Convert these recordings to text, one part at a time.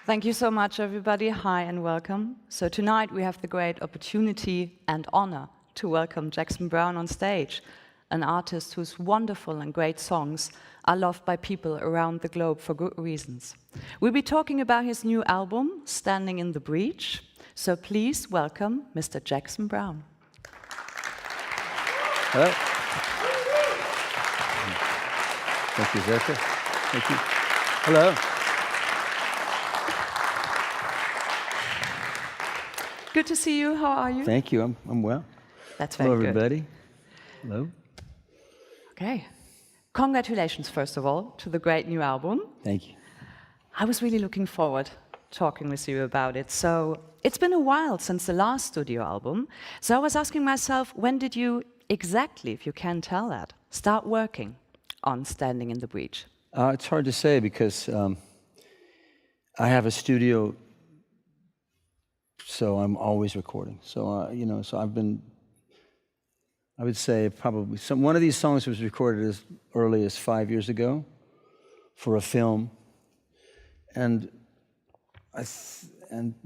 Thank you so much, everybody. Hi and welcome. So tonight we have the great opportunity and honor to welcome Jackson Browne on stage, an artist whose wonderful and great songs are loved by people around the globe for good reasons. We'll be talking about his new album, Standing in the Breach. So please welcome Mr. Jackson Browne. Hello. Thank you, Zerka. Thank you. Hello. Good to see you. How are you? Thank you. I'm well. That's very Hello, good. everybody. Hello. Okay. Congratulations, first of all, to the great new album. Thank you. I was really looking forward talking with you about it. So it's been a while since the last studio album. So I was asking myself, when did you exactly, if you can tell that, start working on Standing in the Breach? It's hard to say because I have a studio, so I'm always recording. So so I've been. I would say probably one of these songs was recorded as early as 5 years ago for a film, and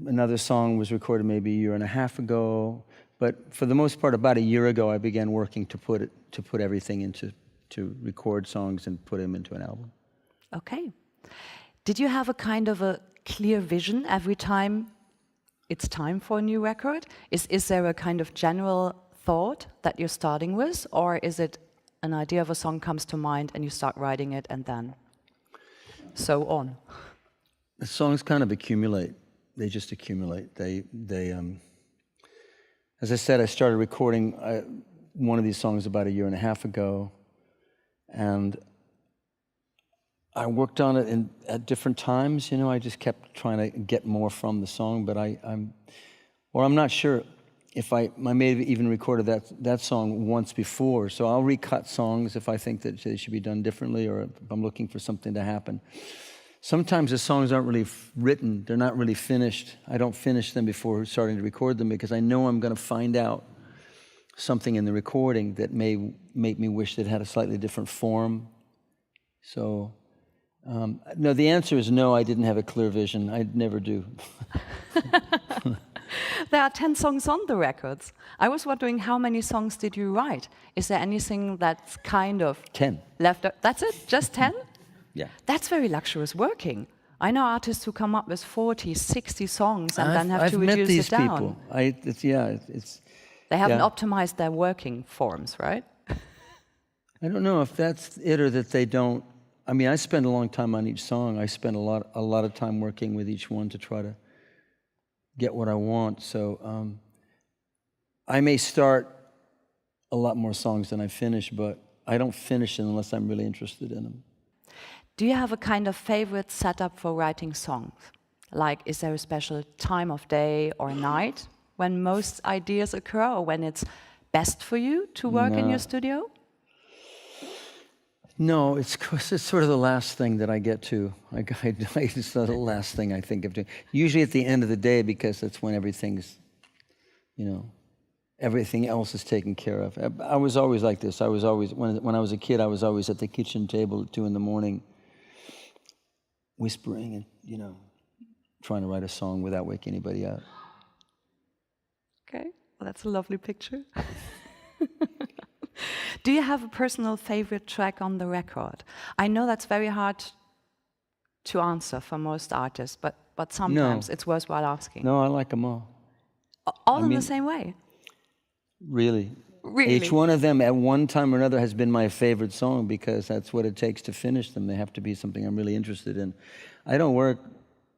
another song was recorded maybe a year and a half ago. But for the most part, about a year ago, I began working to put everything to record songs and put them into an album. Okay. Did you have a kind of a clear vision every time it's time for a new record? Is there a kind of general thought that you're starting with, or is it an idea of a song comes to mind and you start writing it and then so on? The songs kind of accumulate. They just accumulate. As I said, I started recording one of these songs about a year and a half ago, and I worked on it at different times. You know, I just kept trying to get more from the song, but I'm not sure if I may have even recorded that song once before. So I'll recut songs if I think that they should be done differently, or if I'm looking for something to happen. Sometimes the songs aren't really written, they're not really finished. I don't finish them before starting to record them because I know I'm going to find out something in the recording that may make me wish that it had a slightly different form. So, no, the answer is no, I didn't have a clear vision. I never do. There are 10 songs on the records. I was wondering, how many songs did you write? Is there anything that's kind of 10. Left? That's it? Just 10? Yeah. That's very luxurious working. I know artists who come up with 40, 60 songs and then have to reduce it down. I've met these people. They haven't optimized their working forms, right? I don't know if that's it or that they don't. I mean, I spend a long time on each song. I spend a lot of time working with each one to try to get what I want. So I may start a lot more songs than I finish, but I don't finish them unless I'm really interested in them. Do you have a kind of favorite setup for writing songs? Like, is there a special time of day or night when most ideas occur, or when it's best for you to work in your studio? No, it's sort of the last thing that I get to. It's the last thing I think of doing. Usually at the end of the day, because that's when everything's, everything else is taken care of. I was always like this. I was always, when I was a kid, I was always at the kitchen table at 2 a.m, whispering and, trying to write a song without waking anybody up. Okay, well, that's a lovely picture. Do you have a personal favorite track on the record? I know that's very hard to answer for most artists, but sometimes it's worthwhile asking. No, I like them all. All in the same way? Really. Really? Each one of them at one time or another has been my favorite song because that's what it takes to finish them. They have to be something I'm really interested in. I don't work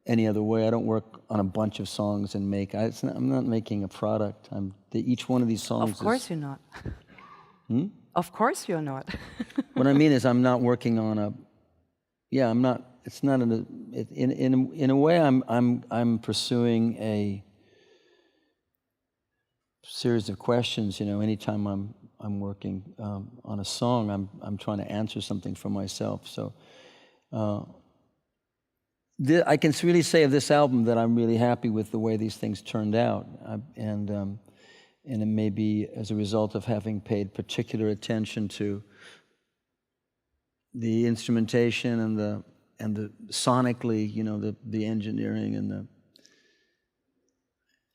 any other way. I don't work on a bunch of songs and I'm not making a product. Each one of these songs Of course you're not. Hmm? Of course you're not. What I mean is I'm not working on I'm not, it's not in a way I'm pursuing a series of questions. Anytime I'm working on a song, I'm trying to answer something for myself. So I can really say of this album that I'm really happy with the way these things turned out, and it may be as a result of having paid particular attention to the instrumentation and the sonically, you know, the engineering and the.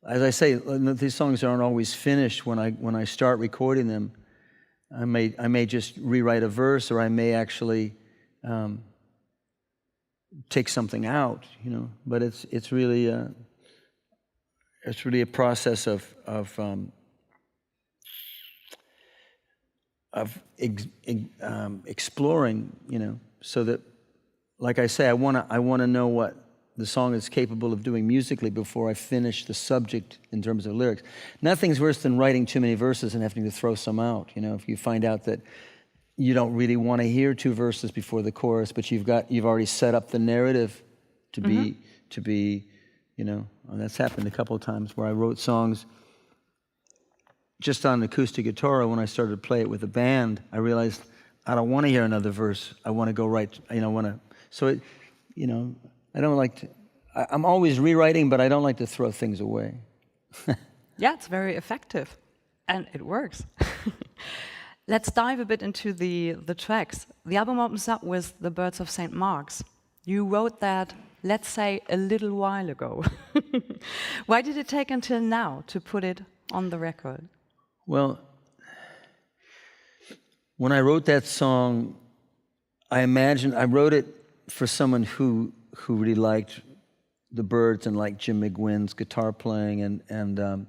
As I say, these songs aren't always finished when I start recording them. I may just rewrite a verse, or I may actually take something out, you know. But it's really a process of exploring, you know, so that, like I say, I want to know what the song is capable of doing musically before I finish the subject in terms of lyrics. Nothing's worse than writing too many verses and having to throw some out. You know, if you find out that you don't really want to hear 2 verses before the chorus, but you've already set up the narrative to be, you know, and that's happened a couple of times where I wrote songs just on acoustic guitar. When I started to play it with a band, I realized I don't want to hear another verse. I want to go right, you know, so it, you know, I don't like to, I'm always rewriting, but I don't like to throw things away. Yeah, it's very effective, and it works. Let's dive a bit into the tracks. The album opens up with The Birds of St. Mark's. You wrote that, let's say, a little while ago. Why did it take until now to put it on the record? Well, when I wrote that song, I wrote it for someone who really liked the Byrds and liked Jim McGuinn's guitar playing, and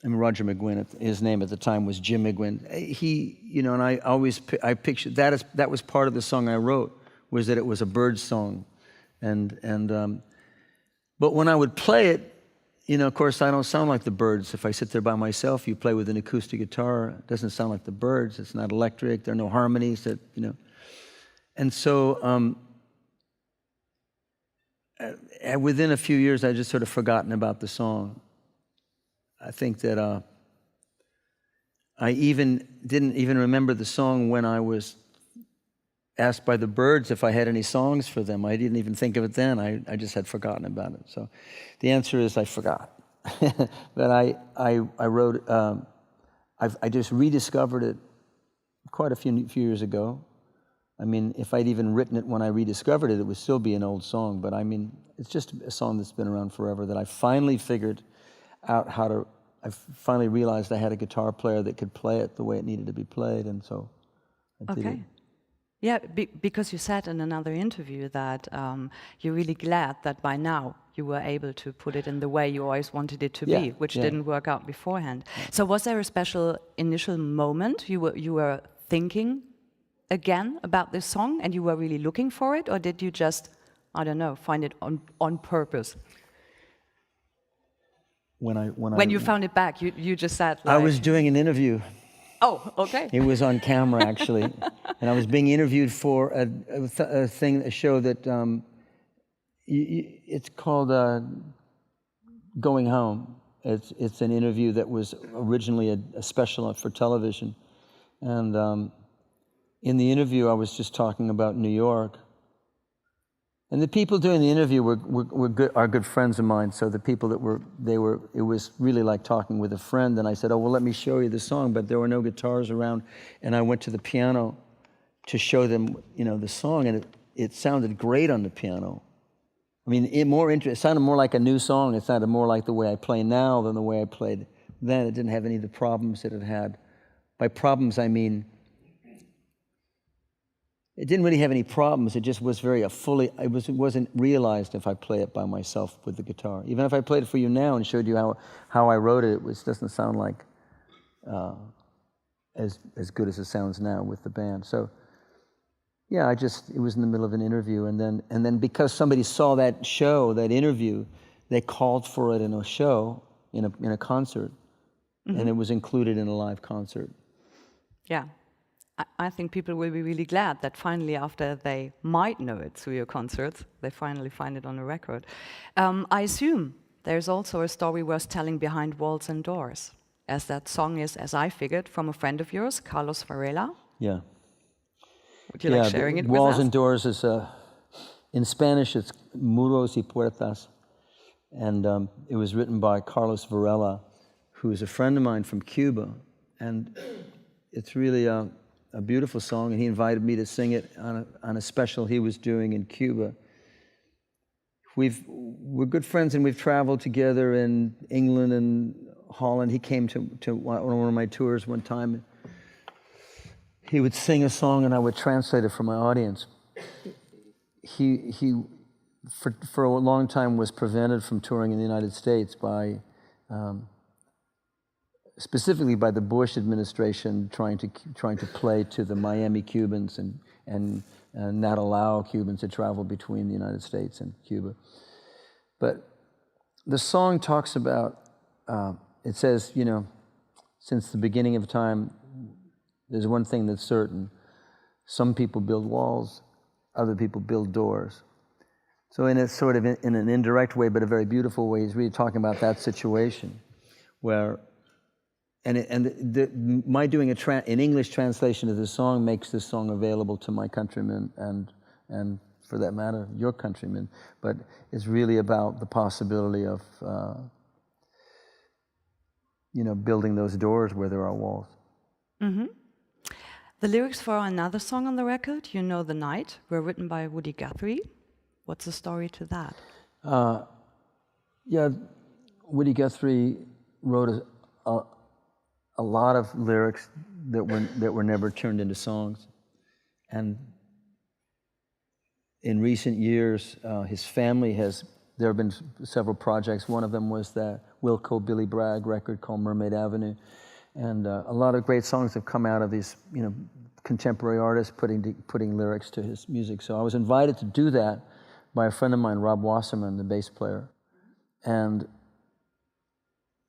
Roger McGuinn, his name at the time was Jim McGuinn. He, you know, and I pictured that was part of the song I wrote, was that it was a Byrds song, but when I would play it, you know, of course, I don't sound like the Byrds. If I sit there by myself, you play with an acoustic guitar, it doesn't sound like the Byrds. It's not electric. There are no harmonies that, you know, and so. Within a few years, I just sort of forgotten about the song. I think that I didn't even remember the song when I was asked by the Byrds if I had any songs for them. I didn't even think of it then. I just had forgotten about it. So the answer is I forgot. But I wrote, I just rediscovered it quite a few years ago. I mean, if I'd even written it when I rediscovered it, it would still be an old song. But I mean, it's just a song that's been around forever that I finally figured out I finally realized I had a guitar player that could play it the way it needed to be played, and so I did it. Yeah, because you said in another interview that you're really glad that by now you were able to put it in the way you always wanted it to be, which didn't work out beforehand. Yeah. So was there a special initial moment you were thinking again about this song and you were really looking for it, or did you just, I don't know, find it on purpose? When you found it back, you just said like... I was doing an interview. Oh, okay. It was on camera, actually. And I was being interviewed for a show that, it's called Going Home. It's an interview that was originally a special for television. And in the interview, I was just talking about New York. And the people doing the interview are good friends of mine. So the people it was really like talking with a friend. And I said, oh, well, let me show you the song. But there were no guitars around. And I went to the piano to show them, you know, the song. And it sounded great on the piano. I mean, it sounded more like a new song. It sounded more like the way I play now than the way I played then. It didn't have any of the problems that it had. By problems, I mean, it didn't really have any problems. It just was it wasn't realized if I play it by myself with the guitar. Even if I played it for you now and showed you how I wrote it, it doesn't sound like as good as it sounds now with the band. So, yeah, it was in the middle of an interview, and then because somebody saw that interview, they called for it in a show, in a concert, and it was included in a live concert. Yeah. I think people will be really glad that finally, after they might know it through your concerts, they finally find it on a record. I assume there's also a story worth telling behind Walls and Doors, as that song is, as I figured, from a friend of yours, Carlos Varela. Yeah. Would you like sharing it with us? Walls and Doors is, in Spanish, it's Muros y Puertas. And it was written by Carlos Varela, who is a friend of mine from Cuba. And it's really a beautiful song, and he invited me to sing it on a special he was doing in Cuba. We're good friends, and we've traveled together in England and Holland. He came to one of my tours one time. He would sing a song, and I would translate it for my audience. He for a long time was prevented from touring in the United States by, specifically by the Bush administration trying to play to the Miami Cubans and not allow Cubans to travel between the United States and Cuba. But the song talks about, it says, you know, since the beginning of time, there's one thing that's certain. Some people build walls, other people build doors. So in a sort of in an indirect way, but a very beautiful way, he's really talking about that situation where, my doing an English translation of this song makes this song available to my countrymen and for that matter, your countrymen. But it's really about the possibility of, you know, building those doors where there are walls. Mm-hmm. The lyrics for another song on the record, You Know the Night, were written by Woody Guthrie. What's the story to that? Yeah, Woody Guthrie wrote a lot of lyrics that were never turned into songs, and in recent years, his family there have been several projects. One of them was that Wilco Billy Bragg record called Mermaid Avenue, and a lot of great songs have come out of these, you know, contemporary artists putting lyrics to his music. So I was invited to do that by a friend of mine, Rob Wasserman, the bass player. And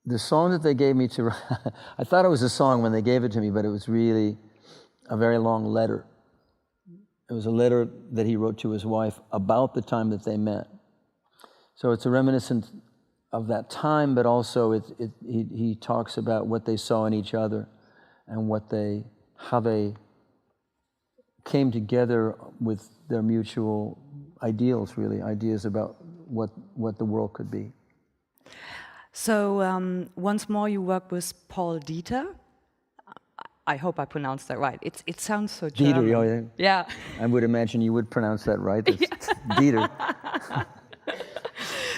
the song that they gave me to, I thought it was a song when they gave it to me, but it was really a very long letter. It was a letter that he wrote to his wife about the time that they met. So it's a reminiscence of that time, but also he talks about what they saw in each other and how they came together with their mutual ideals, really, ideas about what the world could be. So once more, you work with Paul Dieter. I hope I pronounced that right. It sounds so German. Dieter, oh, yeah. I would imagine you would pronounce that right. It's Dieter.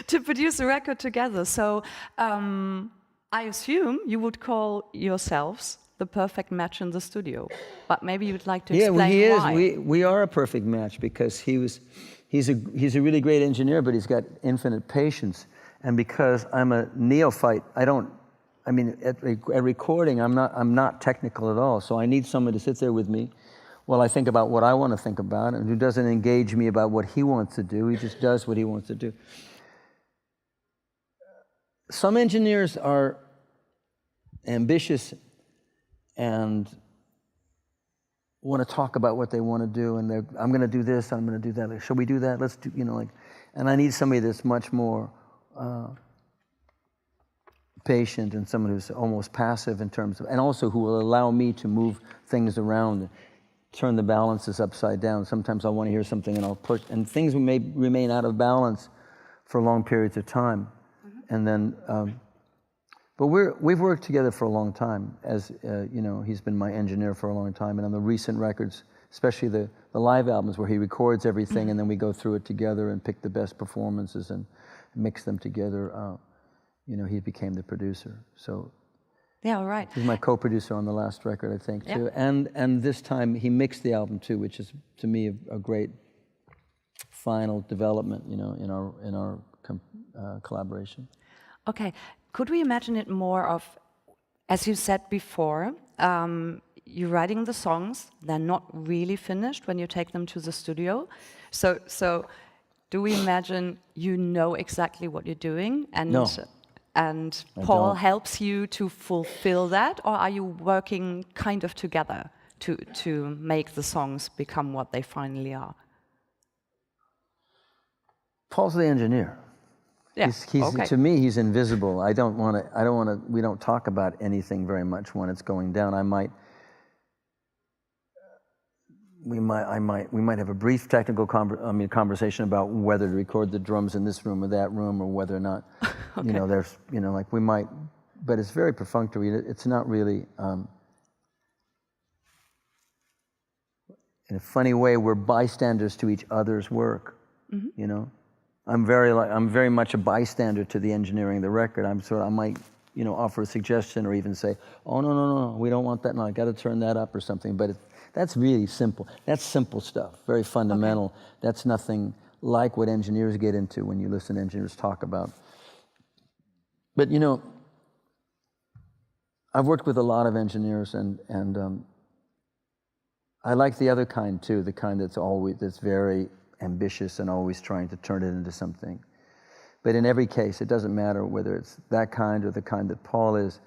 To produce a record together. So I assume you would call yourselves the perfect match in the studio. But maybe you'd like to explain why. Yeah, well, he is. We are a perfect match because he's a really great engineer, but he's got infinite patience. And because I'm a neophyte, at recording, I'm not technical at all. So I need someone to sit there with me while I think about what I want to think about, and who doesn't engage me about what he wants to do. He just does what he wants to do. Some engineers are ambitious and want to talk about what they want to do, and I'm going to do this, I'm going to do that. Like, shall we do that? Let's do, and I need somebody that's much more patient and someone who's almost passive in terms of, and also who will allow me to move things around, turn the balances upside down. Sometimes I want to hear something and I'll push, and things may remain out of balance for long periods of time. Mm-hmm. And then, but we've worked together for a long time. As he's been my engineer for a long time, and on the recent records, especially the live albums where he records everything, mm-hmm. and then we go through it together and pick the best performances and mix them together. He became the producer. So yeah, all right. He's my co-producer on the last record, I think, too. Yeah. And this time he mixed the album too, which is to me a great final development, in our collaboration. Okay, could we imagine it more of, as you said before, you're writing the songs, they're not really finished when you take them to the studio. So do we imagine you know exactly what you're doing, and Paul helps you to fulfill that, or are you working kind of together to make the songs become what they finally are? Paul's the engineer. Yeah. Okay. To me, he's invisible. We don't talk about anything very much when it's going down. We might have a brief technical conversation about whether to record the drums in this room or that room, or whether or not, okay. We might, but it's very perfunctory. It's not really, in a funny way, we're bystanders to each other's work, you know? I'm very much a bystander to the engineering of the record. I might, you know, offer a suggestion or even say, oh, no, we don't want that, no, I gotta turn that up or something, but that's really simple. That's simple stuff, very fundamental. Okay. That's nothing like what engineers get into when you listen to engineers talk about. But, you know, I've worked with a lot of engineers, and I like the other kind too, the kind that's very ambitious and always trying to turn it into something. But in every case, it doesn't matter whether it's that kind or the kind that Paul is.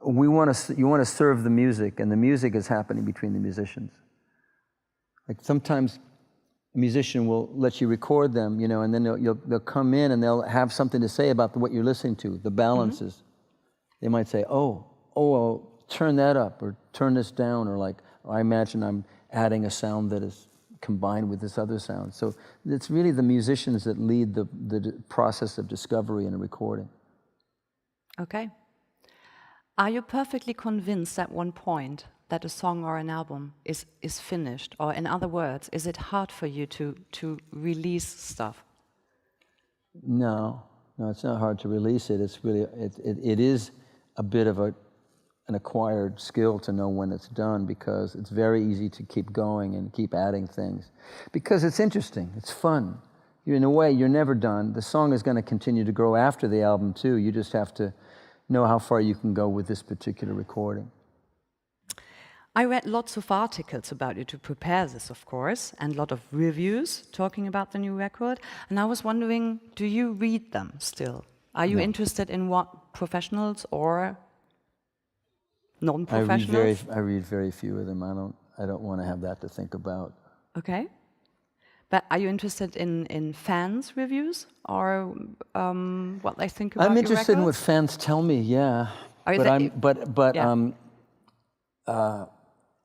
You want to serve the music, and the music is happening between the musicians. Like sometimes a musician will let you record them, you know, and then they'll come in and they'll have something to say about what you're listening to, the balances. They might say, oh, turn that up, or turn this down, or like, I imagine I'm adding a sound that is combined with this other sound. So it's really the musicians that lead the process of discovery in a recording. Okay. Are you perfectly convinced at one point that a song or an album is finished? Or in other words, is it hard for you to release stuff? No, it's not hard to release it. It's really, it is a bit of an acquired skill to know when it's done, because it's very easy to keep going and keep adding things. Because it's interesting, it's fun. In a way, you're never done. The song is going to continue to grow after the album too. You just have to know how far you can go with this particular recording. I read lots of articles about you to prepare this, of course, and a lot of reviews talking about the new record. And I was wondering, do you read them still? Are you interested in what professionals or non-professionals? I read very few of them. I don't want to have that to think about. Okay. But are you interested in fans' reviews or what they think about I'm interested your in what fans tell me, yeah.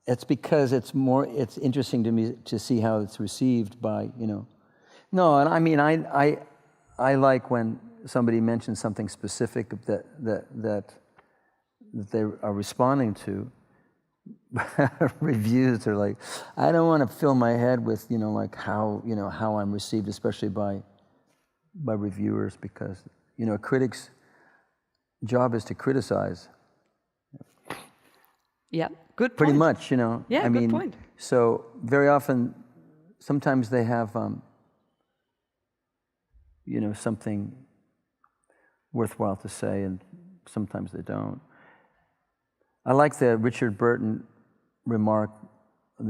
It's because it's interesting to me to see how it's received by, you know. No, and I mean, I like when somebody mentions something specific that they are responding to. Reviews are like, I don't want to fill my head with, you know, like how I'm received, especially by reviewers, because, you know, a critic's job is to criticize. Yeah, good point. Pretty much, you know. Yeah, good point. So very often, sometimes they have, you know, something worthwhile to say, and sometimes they don't. I like the Richard Burton remark.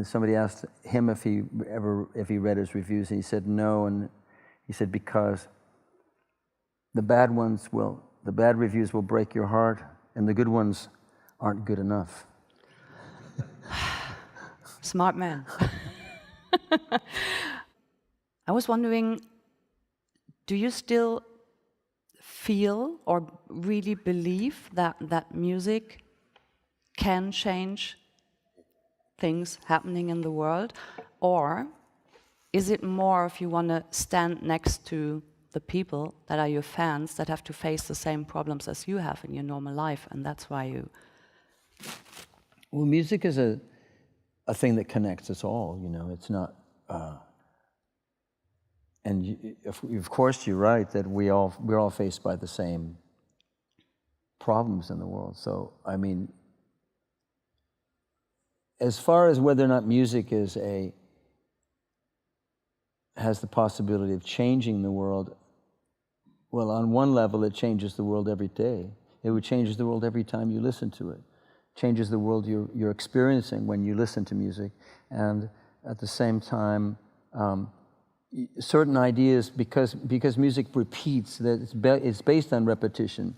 Somebody asked him if he read his reviews, and he said no, and he said because the bad reviews will break your heart, and the good ones aren't good enough. Smart man. I was wondering, do you still feel or really believe that music can change things happening in the world? Or is it more if you want to stand next to the people that are your fans that have to face the same problems as you have in your normal life, and that's why you... Well, music is a thing that connects us all, you know. It's not... of course, you're right that we're all faced by the same problems in the world. So, I mean, as far as whether or not music has the possibility of changing the world, well, on one level, it changes the world every day. It changes the world every time you listen to it. Changes the world you're experiencing when you listen to music. And at the same time, certain ideas, because music repeats, that it's based on repetition.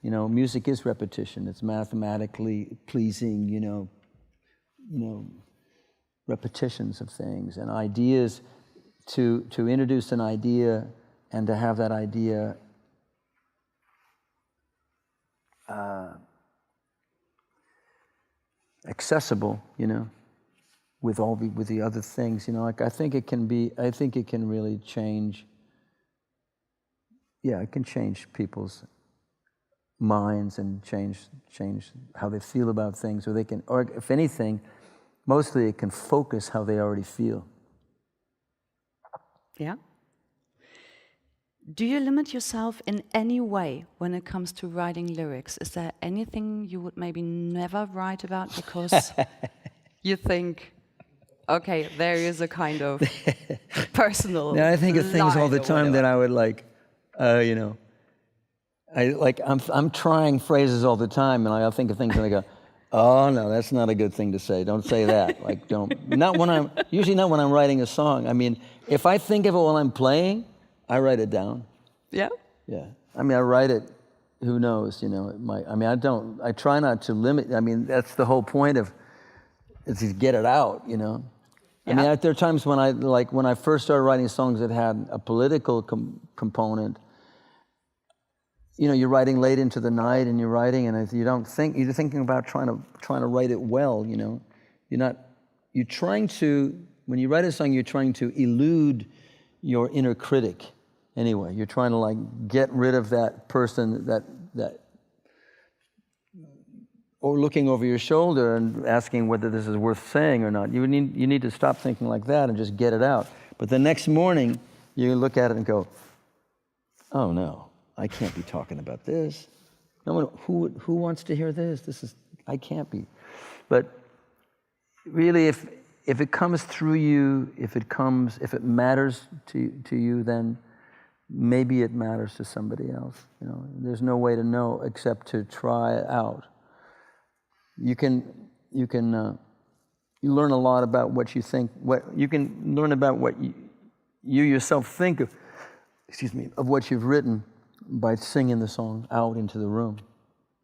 You know, music is repetition. It's mathematically pleasing, you know, repetitions of things and ideas. To introduce an idea and to have that idea accessible, you know, with the other things, you know, like I think it can really change. Yeah, it can change people's minds and change how they feel about things, or if anything, mostly it can focus how they already feel. Yeah. Do you limit yourself in any way when it comes to writing lyrics? Is there anything you would maybe never write about because you think, okay, there is a kind of personal Now I think of things all the time that I would like, you know, I'm trying phrases all the time, and I'll think of things and I go, oh no, that's not a good thing to say. Don't say that. Like, usually not when I'm writing a song. I mean, if I think of it while I'm playing, I write it down. Yeah? Yeah. I mean, I write it, who knows, you know, I try not to limit, I mean, that's the whole point of, is to get it out, you know. Yeah. I mean, there are times when when I first started writing songs that had a political component, you know, you're writing late into the night and you're writing and you're thinking about trying to write it well, you know. When you write a song, you're trying to elude your inner critic anyway. You're trying to like get rid of that person that or looking over your shoulder and asking whether this is worth saying or not. You need to stop thinking like that and just get it out. But the next morning, you look at it and go, oh no, I can't be talking about this. No one, who wants to hear this? I can't be. But really, if it comes through you, if it matters to you, then maybe it matters to somebody else. You know, there's no way to know except to try it out. You learn a lot about what you think. You can learn about what you yourself think of. Of what you've written by singing the song out into the room.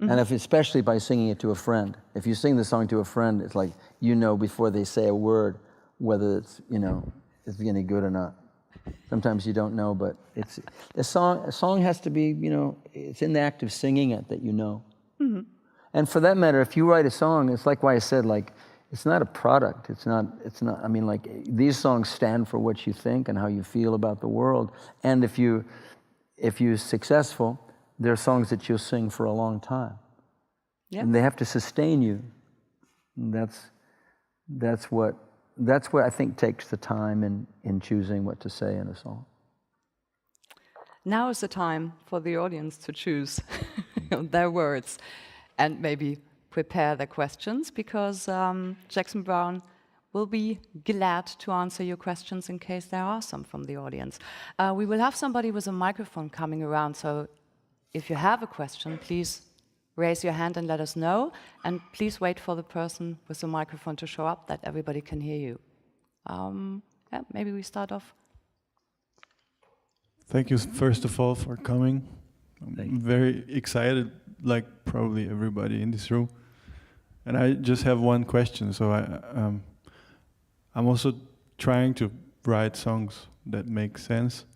Mm-hmm. And especially by singing it to a friend. If you sing the song to a friend, it's like you know before they say a word whether it's any good or not. Sometimes you don't know, but a song has to be, you know, it's in the act of singing it that you know. Mm-hmm. And for that matter, if you write a song, it's like why I said, like, it's not a product. It's not, I mean, like, these songs stand for what you think and how you feel about the world. And if you're successful, they're songs that you'll sing for a long time. Yep. And they have to sustain you. And that's what I think takes the time in choosing what to say in a song. Now is the time for the audience to choose their words and maybe prepare their questions, because Jackson Browne will be glad to answer your questions in case there are some from the audience. We will have somebody with a microphone coming around, so if you have a question, please raise your hand and let us know, and please wait for the person with the microphone to show up that everybody can hear you. Yeah, maybe we start off. Thank you, first of all, for coming. I'm very excited, like probably everybody in this room. And I just have one question. So I'm also trying to write songs that make sense.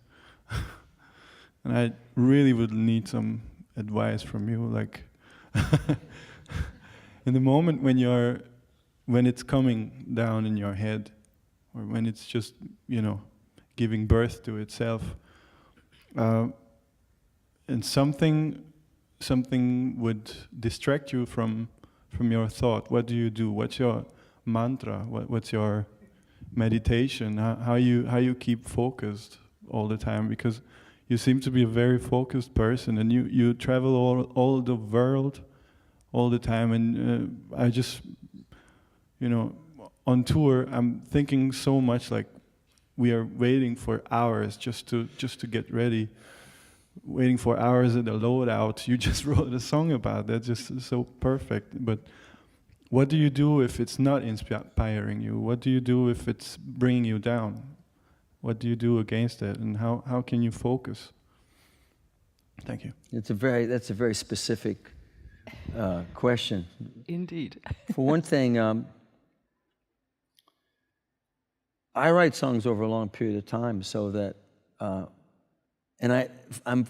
And I really would need some advice from you. Like, in the moment when it's coming down in your head, or when it's just, you know, giving birth to itself, and something would distract you from your thought. What do you do? What's your mantra? What's your meditation? How you keep focused all the time? Because you seem to be a very focused person, and you travel all the world all the time. And I just, you know, on tour, I'm thinking so much, like we are waiting for hours just to get ready. Waiting for hours at the loadout. You just wrote a song about that, just so perfect. But what do you do if it's not inspiring you? What do you do if it's bringing you down? What do you do against that? And how can you focus? Thank you. That's a very specific question. Indeed. For one thing, I write songs over a long period of time, so that. And I'm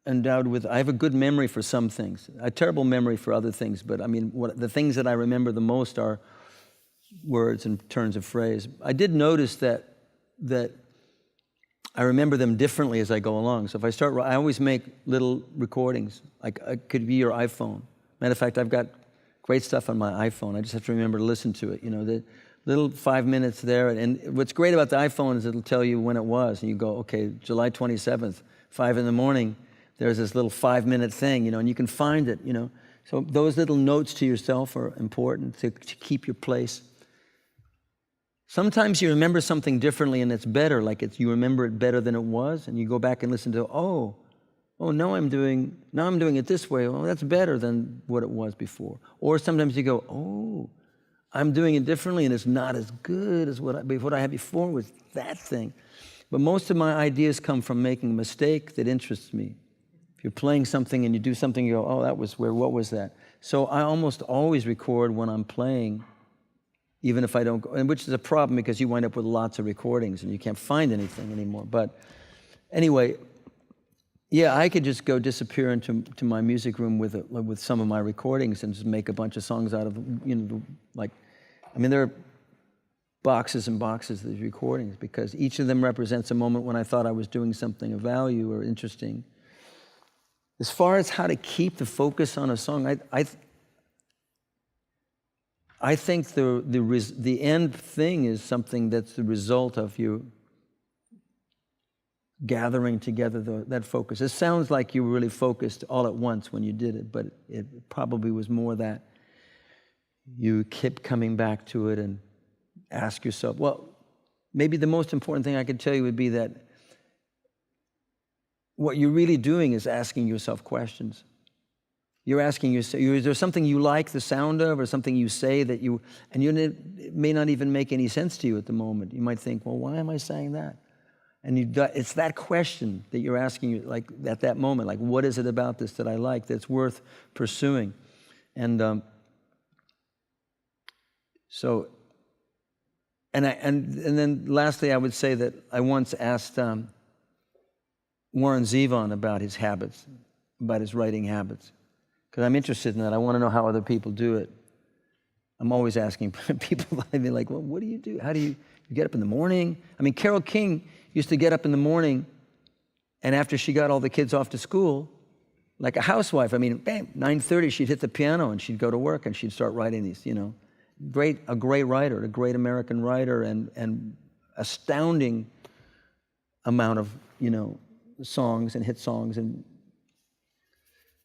endowed with, I have a good memory for some things, a terrible memory for other things, but I mean, the things that I remember the most are words and turns of phrase. I did notice that I remember them differently as I go along. So if I always make little recordings, like it could be your iPhone. Matter of fact, I've got great stuff on my iPhone. I just have to remember to listen to it. You know, the little 5 minutes there. And what's great about the iPhone is it'll tell you when it was. And you go, okay, July 27th, 5 in the morning, there's this little 5-minute thing, you know, and you can find it, you know. So those little notes to yourself are important to keep your place. Sometimes you remember something differently and it's better, like you remember it better than it was, and you go back and listen to, oh, now I'm doing it this way. Oh, that's better than what it was before. Or sometimes you go, oh, I'm doing it differently and it's not as good as what I had before was that thing. But most of my ideas come from making a mistake that interests me. If you're playing something and you do something, you go, oh, that was what was that? So I almost always record when I'm playing, even if I don't go, and which is a problem because you wind up with lots of recordings and you can't find anything anymore. But anyway, yeah, I could just go disappear into my music room with some of my recordings and just make a bunch of songs out of, you know, like, I mean, there are boxes and boxes of these recordings because each of them represents a moment when I thought I was doing something of value or interesting. As far as how to keep the focus on a song, I think the end thing is something that's the result of you gathering together that focus. It sounds like you were really focused all at once when you did it, but it probably was more that you kept coming back to it and ask yourself, well, maybe the most important thing I could tell you would be that what you're really doing is asking yourself questions. You're asking yourself, is there something you like the sound of or something you say that it may not even make any sense to you at the moment. You might think, well, why am I saying that? And it's that question that you're asking, like at that moment, like, what is it about this that I like that's worth pursuing? And then lastly, I would say that I once asked Warren Zevon about his habits, about his writing habits, because I'm interested in that. I want to know how other people do it. I'm always asking people, I'd be like, well, what do you do? How do you get up in the morning? I mean, Carole King used to get up in the morning, and after she got all the kids off to school, like a housewife, I mean, bam, 9:30, she'd hit the piano and she'd go to work and she'd start writing these, you know, a great writer, a great American writer, and astounding amount of, you know, songs and hit songs.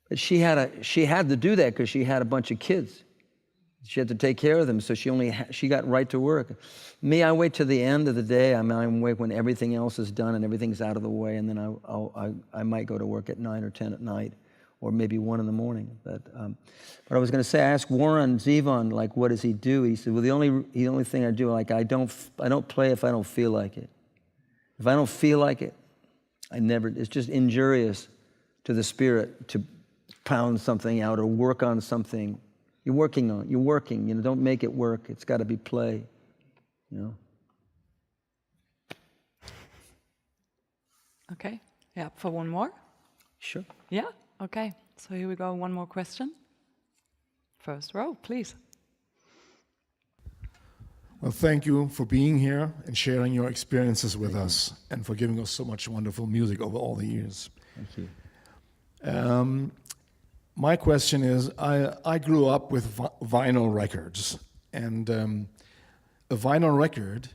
But she had to do that because she had a bunch of kids. She had to take care of them, so she got right to work. Me, I wait to the end of the day. I wait when everything else is done and everything's out of the way, and then I might go to work at 9 or 10 at night, or maybe 1 in the morning. But I was going to say, I asked Warren Zevon, like, what does he do? He said, well, the only thing I do, like, I don't play if I don't feel like it. If I don't feel like it, it's just injurious to the spirit to pound something out or work on something. You're working, you know, don't make it work. It's got to be play, you know. Okay, yeah, for one more? Sure. Yeah, okay. So here we go, one more question. First row, please. Well, thank you for being here and sharing your experiences with us and for giving us so much wonderful music over all the years. Thank you. My question is, I grew up with vinyl records, and a vinyl record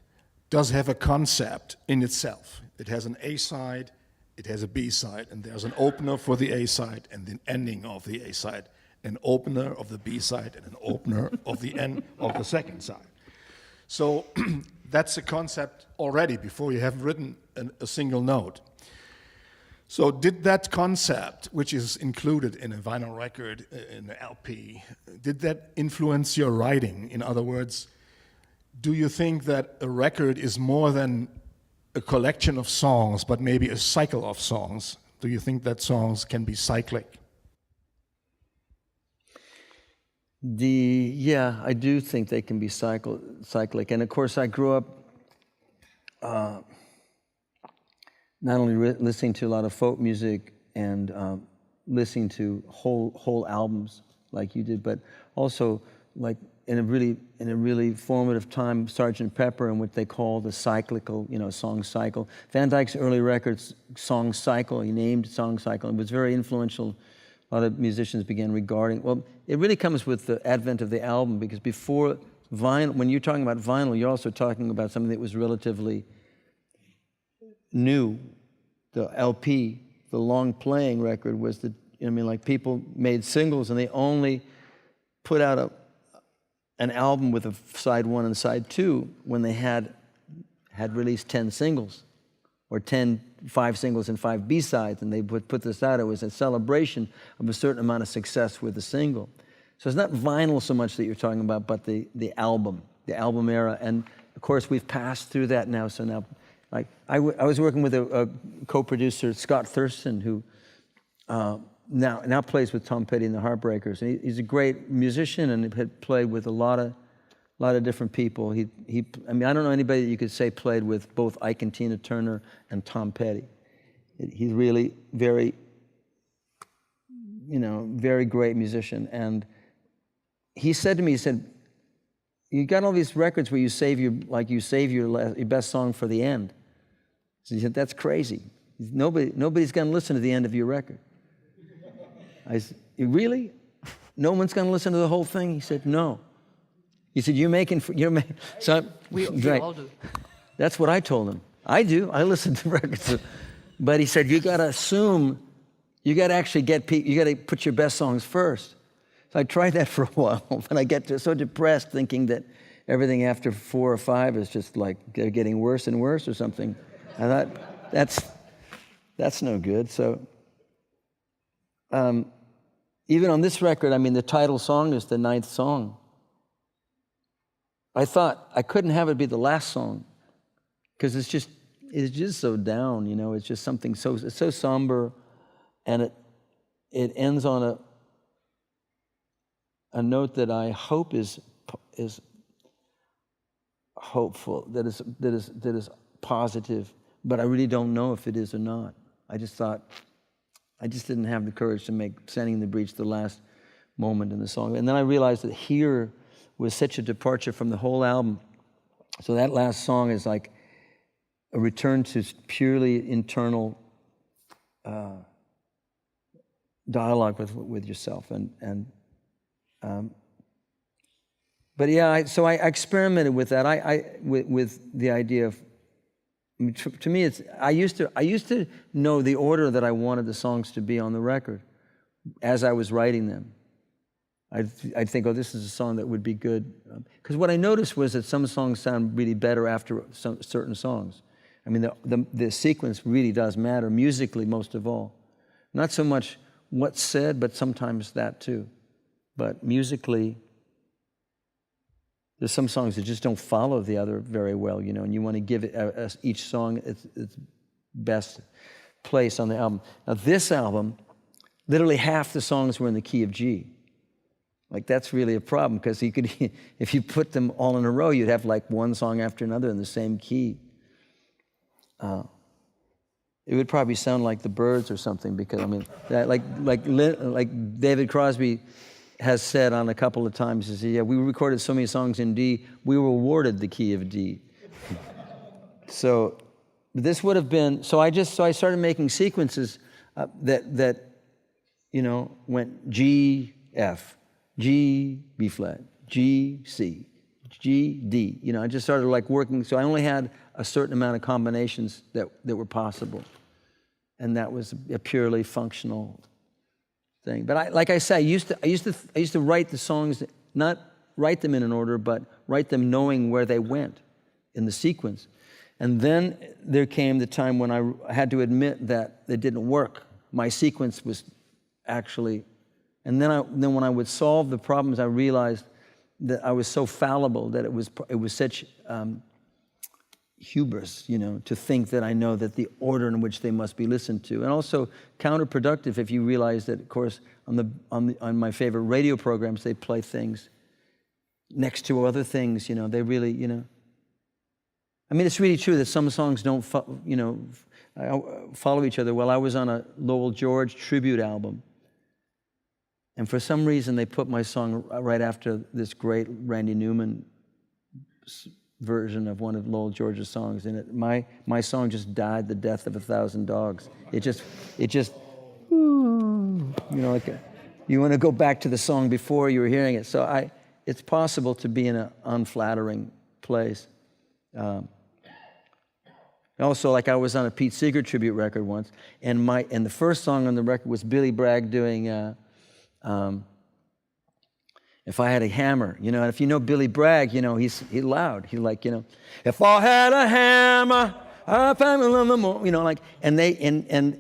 does have a concept in itself. It has an A-side, it has a B-side, and there's an opener for the A-side and the ending of the A-side, an opener of the B-side and an opener of the end of the second side. So that's a concept already before you have written a single note. So did that concept, which is included in a vinyl record, in an LP, did that influence your writing? In other words, do you think that a record is more than a collection of songs, but maybe a cycle of songs? Do you think that songs can be cyclic? Yeah, I do think they can be cyclic. And of course, I grew up not only listening to a lot of folk music and listening to whole albums like you did, but also like in a really formative time, Sgt. Pepper, and what they call the cyclical, you know, song cycle. Van Dyke's early records, Song Cycle, he named Song Cycle. It was very influential. a lot of musicians began regarding, well, it really comes with the advent of the album, because before vinyl, when you're talking about vinyl, you're also talking about something that was relatively new. The LP, the long playing record, was the, I mean, like people made singles and they only put out an album with a side 1 and side 2 when they had released 10 singles, or 5 singles and 5 B-sides, and they would put this out. It was a celebration of a certain amount of success with the single. So it's not vinyl so much that you're talking about, but the album era. And of course, we've passed through that now. So now, like I was working with a co-producer, Scott Thurston, who now plays with Tom Petty and the Heartbreakers. And he's a great musician and had played with a lot of different people. I mean, I don't know anybody that you could say played with both Ike and Tina Turner and Tom Petty. He's really very, very great musician. And he said to me, he said, you got all these records where you save your best song for the end. So he said, that's crazy. Nobody's going to listen to the end of your record. I said, really? No one's going to listen to the whole thing? He said, no. He said, you're making. So we right. all do. That's what I told him. I do. I listen to records. But he said, you got to assume, you got to actually you got to put your best songs first. So I tried that for a while, but I get so depressed thinking that everything after 4 or 5 is just like getting worse and worse or something. I thought, that's no good. So even on this record, I mean, the title song is the 9th song. I thought I couldn't have it be the last song, because it's just so down, It's just something it's so somber, and it ends on a note that I hope is hopeful, that is positive, but I really don't know if it is or not. I just didn't have the courage to make "Sending the Breach" the last moment in the song, and then I realized that "Here" was such a departure from the whole album. So that last song is like a return to purely internal dialogue with yourself, but yeah, so I experimented with that. With the idea of, to me, I used to know the order that I wanted the songs to be on the record as I was writing them. I'd think, oh, this is a song that would be good. Because what I noticed was that some songs sound really better after certain songs. I mean, the sequence really does matter, musically most of all. Not so much what's said, but sometimes that too. But musically, there's some songs that just don't follow the other very well, and you want to give it each song its best place on the album. Now, this album, literally half the songs were in the key of G. Like, that's really a problem, because if you put them all in a row, you'd have like one song after another in the same key. It would probably sound like the Byrds or something, because I mean, like David Crosby has said on a couple of times, he said, yeah, we recorded so many songs in D, we were awarded the key of D. So this would have been, so I started making sequences that went G, F, G, B flat, G, C, G, D. I just started like working, so I only had a certain amount of combinations that were possible. And that was a purely functional thing. But like I say, I used to write the songs, not write them in an order, but write them knowing where they went in the sequence. And then there came the time when I had to admit that it didn't work. My sequence was actually, and then when I would solve the problems, I realized that I was so fallible that it was such hubris, to think that I know that the order in which they must be listened to, and also counterproductive if you realize that, of course, on my favorite radio programs, they play things next to other things. They really, I mean, it's really true that some songs don't, follow each other. Well, I was on a Lowell George tribute album, and for some reason they put my song right after this great Randy Newman version of one of Lowell George's songs, and my song just died the death of 1,000 dogs. It just you know, like you want to go back to the song before you were hearing it. So it's possible to be in an unflattering place. Also, like I was on a Pete Seeger tribute record once, and the first song on the record was Billy Bragg doing If I Had a Hammer, you know, and if you know Billy Bragg, you know, he's loud. He like, you know, if I had a hammer, you know, like, and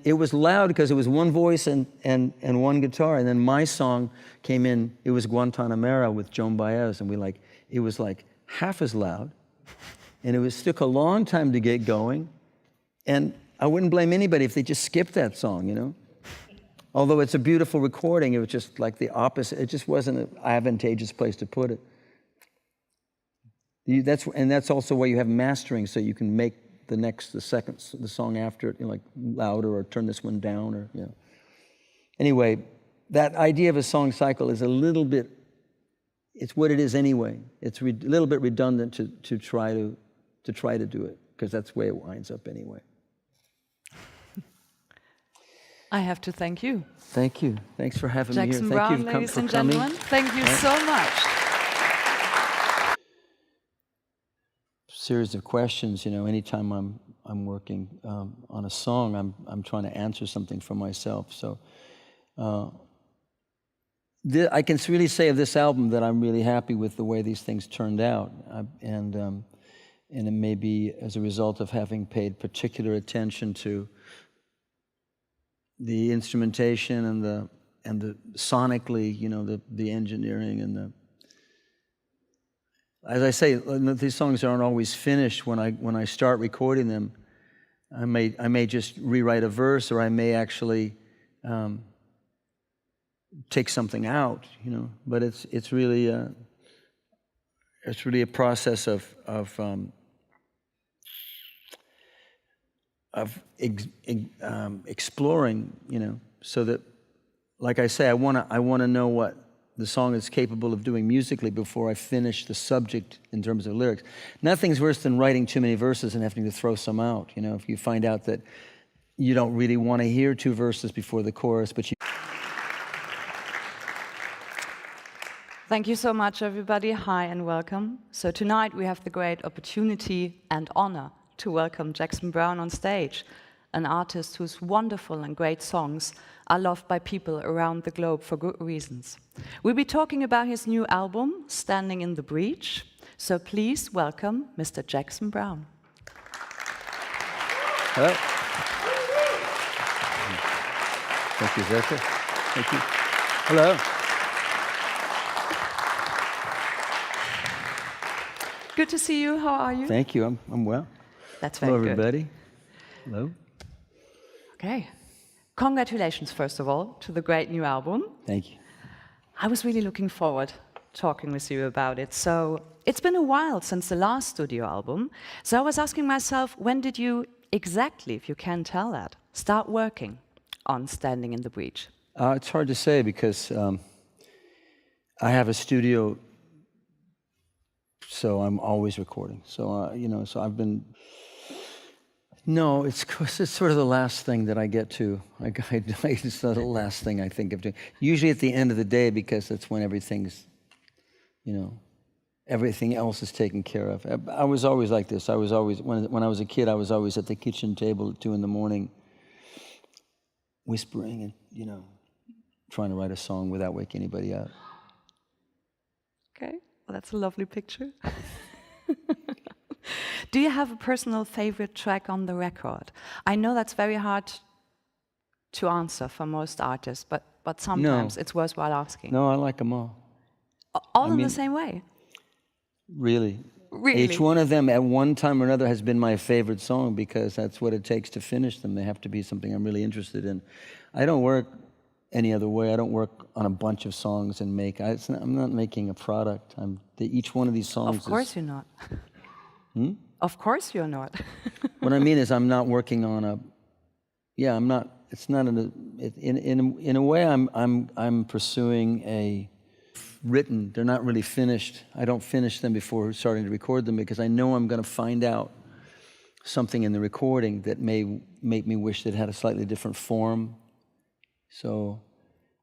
it was loud because it was one voice and one guitar, and then my song came in. It was Guantanamera with Joan Baez, and it was like half as loud, and took a long time to get going, and I wouldn't blame anybody if they just skipped that song, you know. Although it's a beautiful recording, it was just like the opposite. It just wasn't an advantageous place to put it. That's also why you have mastering, so you can make the song after it, you know, like louder, or turn this one down, or, you know. Anyway, that idea of a song cycle is a little bit, it's what it is anyway. It's a little bit redundant to try to do it, because that's the way it winds up anyway. I have to thank you. Thank you. Thanks for having me here. Jackson Thank Browne, you ladies for and coming. gentlemen, thank you so much. Series of questions, you know. Anytime I'm working on a song, I'm trying to answer something for myself. So I can really say of this album that I'm really happy with the way these things turned out, and it may be as a result of having paid particular attention to the instrumentation and the sonically, you know, the engineering and the. As I say, these songs aren't always finished when I start recording them. I may just rewrite a verse, or I may actually take something out, you know. But it's really a process of exploring, you know, so that, like I say, I want to know what the song is capable of doing musically before I finish the subject in terms of lyrics. Nothing's worse than writing too many verses and having to throw some out. You know, if you find out that you don't really want to hear two verses before the chorus, but you. Thank you so much, everybody. Hi and welcome. So tonight we have the great opportunity and honor to welcome Jackson Browne on stage, an artist whose wonderful and great songs are loved by people around the globe for good reasons. We'll be talking about his new album, Standing in the Breach. So please welcome Mr. Jackson Browne. Hello. Thank you, Zeka. Thank you. Hello. Good to see you. How are you? Thank you. I'm well. That's very Hello, good. everybody. Hello. Okay. Congratulations, first of all, to the great new album. Thank you. I was really looking forward talking with you about it. So it's been a while since the last studio album. So I was asking myself, when did you exactly, if you can tell that, start working on Standing in the Breach? It's hard to say because I have a studio, so I'm always recording. So, you know, so I've been. No, it's sort of the last thing that I get to. It's the last thing I think of doing. Usually at the end of the day, because that's when everything's, you know, everything else is taken care of. I was always like this. I was always, when I was a kid, I was always at the kitchen table at 2 a.m, whispering and, you know, trying to write a song without waking anybody up. Okay, well, that's a lovely picture. Do you have a personal favorite track on the record? I know that's very hard to answer for most artists, but sometimes it's worthwhile asking. No, I like them all. All in the same way? Really. Really? Each one of them at one time or another has been my favorite song because that's what it takes to finish them. They have to be something I'm really interested in. I don't work any other way. I don't work on a bunch of songs and I'm not making a product. Each one of these songs Of course you're not. Of course you're not. What I mean is I'm not working on I'm not, it's not in a way I'm pursuing they're not really finished. I don't finish them before starting to record them because I know I'm going to find out something in the recording that may make me wish that it had a slightly different form So,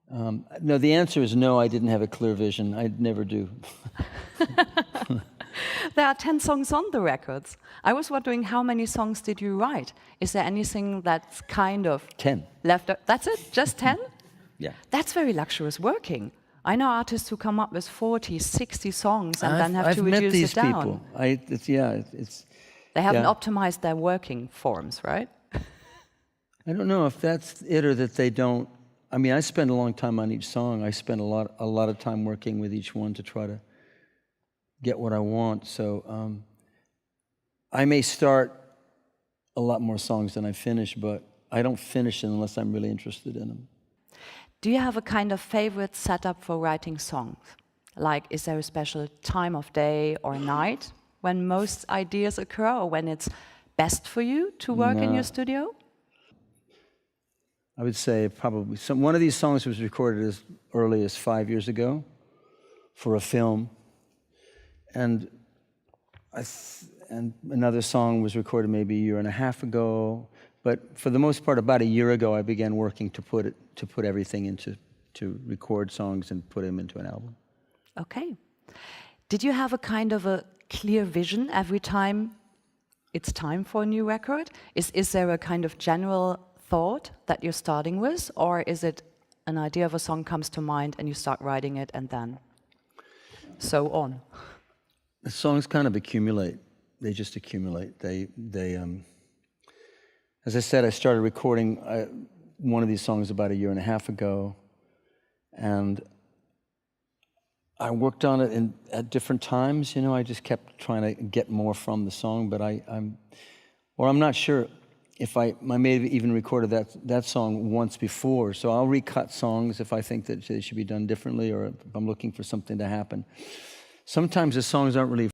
no, the answer is no, I didn't have a clear vision. I never do. There are 10 songs on the records. I was wondering, how many songs did you write? Is there anything that's kind of 10. left? That's it? Just 10? Yeah. That's very luxurious working. I know artists who come up with 40, 60 songs and then have I've to met reduce these it down. people. It's They haven't yeah. optimized their working forms, right? I don't know if that's it or that they don't. I mean, I spend a long time on each song. I spend a lot of time working with each one to try to get what I want. So I may start a lot more songs than I finish, but I don't finish them unless I'm really interested in them. Do you have a kind of favorite setup for writing songs? Like, is there a special time of day or night when most ideas occur, or when it's best for you to work in your studio? I would say probably one of these songs was recorded as early as 5 years ago for a film, and another song was recorded maybe a year and a half ago. But for the most part, about a year ago, I began working to put everything to record songs and put them into an album. Okay. Did you have a kind of a clear vision every time it's time for a new record? Is there a kind of general thought that you're starting with, or is it an idea of a song comes to mind and you start writing it and then so on? The songs kind of accumulate. They just accumulate. As I said, I started recording one of these songs about a year and a half ago, and I worked on it at different times. You know, I just kept trying to get more from the song, but I'm not sure if I may have even recorded that song once before. So I'll recut songs if I think that they should be done differently, or if I'm looking for something to happen. Sometimes the songs aren't really